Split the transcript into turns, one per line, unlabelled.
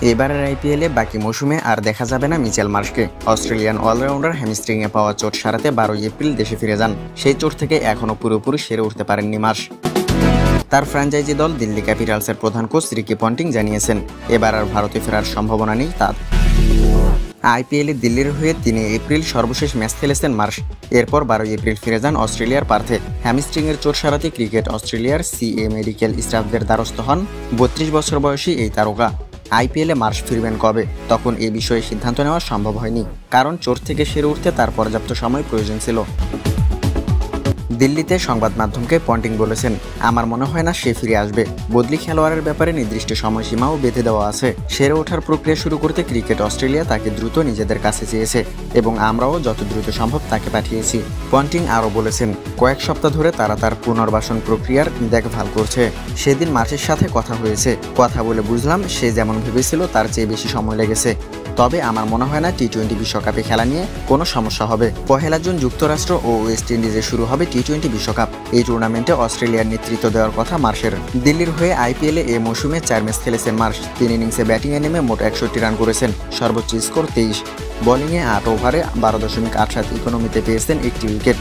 এবারের আইপিএলে বাকি মৌসুমে আর দেখা যাবে না মিচেল মার্শকে। অস্ট্রেলিয়ান অলরাউন্ডার হ্যামস্ট্রিংয়ে পাওয়া চোট সারাতে 12 এপ্রিল দেশে ফিরে যান। সেই চোট থেকে এখনও পুরোপুরি সেরে উঠতে পারেননি মার্শ। তার ফ্র্যাঞ্চাইজি দল দিল্লি ক্যাপিটালসের প্রধান কোচ রিকি পন্টিং জানিয়েছেন, এবার আর ভারতে ফেরার সম্ভাবনা নেই তার। আইপিএলে দিল্লির হয়ে 3 এপ্রিল সর্বশেষ ম্যাচ খেলেছেন মার্শ। এরপর 12 এপ্রিল ফিরে যান অস্ট্রেলিয়ার পার্থে। হ্যামস্ট্রিংয়ের চোট সারাতে ক্রিকেট অস্ট্রেলিয়ার সিএ মেডিকেল স্টাফদের দ্বারস্থ হন 32 বছর বয়সী এই তারকা। আইপিএলে মার্শ ফিরবেন কবে, তখন এ বিষয়ে সিদ্ধান্ত নেওয়া সম্ভব হয়নি, কারণ চোট থেকে সেরে উঠতে তার পর্যাপ্ত সময় প্রয়োজন ছিল। দিল্লিতে সংবাদ মাধ্যমকে পন্টিং বলেছেন, আমার মনে হয় না সে ফিরে আসবে। বদলি খেলোয়াড়ের ব্যাপারে নির্দিষ্ট সময়সীমাও বেঁধে দেওয়া আছে। সেরে ওঠার প্রক্রিয়া শুরু করতে ক্রিকেট অস্ট্রেলিয়া তাকে দ্রুত নিজেদের কাছে চেয়েছে এবং আমরাও যত দ্রুত সম্ভব তাকে পাঠিয়েছি। পন্টিং আরও বলেছেন, কয়েক সপ্তাহ ধরে তারা তার পুনর্বাসন প্রক্রিয়ার দেখভাল করছে। সেদিন মার্শের সাথে কথা হয়েছে, কথা বলে বুঝলাম সে যেমন ভেবেছিল তার চেয়ে বেশি সময় লেগেছে। তবে আমার মনে হয় না টি-20 বিশ্বকাপে খেলা নিয়ে কোনো সমস্যা হবে। 1 জুন যুক্তরাষ্ট্র ও ওয়েস্ট ইন্ডিজে শুরু হবে টি-20 বিশ্বকাপ। এই টুর্নামেন্টে অস্ট্রেলিয়ার নেতৃত্ব দেওয়ার কথা মার্শের। দিল্লির হয়ে আইপিএলে এ মৌসুমে 4 ম্যাচ খেলেছেন মার্শ। 3 ইনিংসে ব্যাটিংয়ে নেমে মোট 61 রান করেছেন, সর্বোচ্চ স্কোর 23। বোলিংয়ে 8 ওভারে 12.87 ইকোনমিতে পেয়েছেন 1টি উইকেট।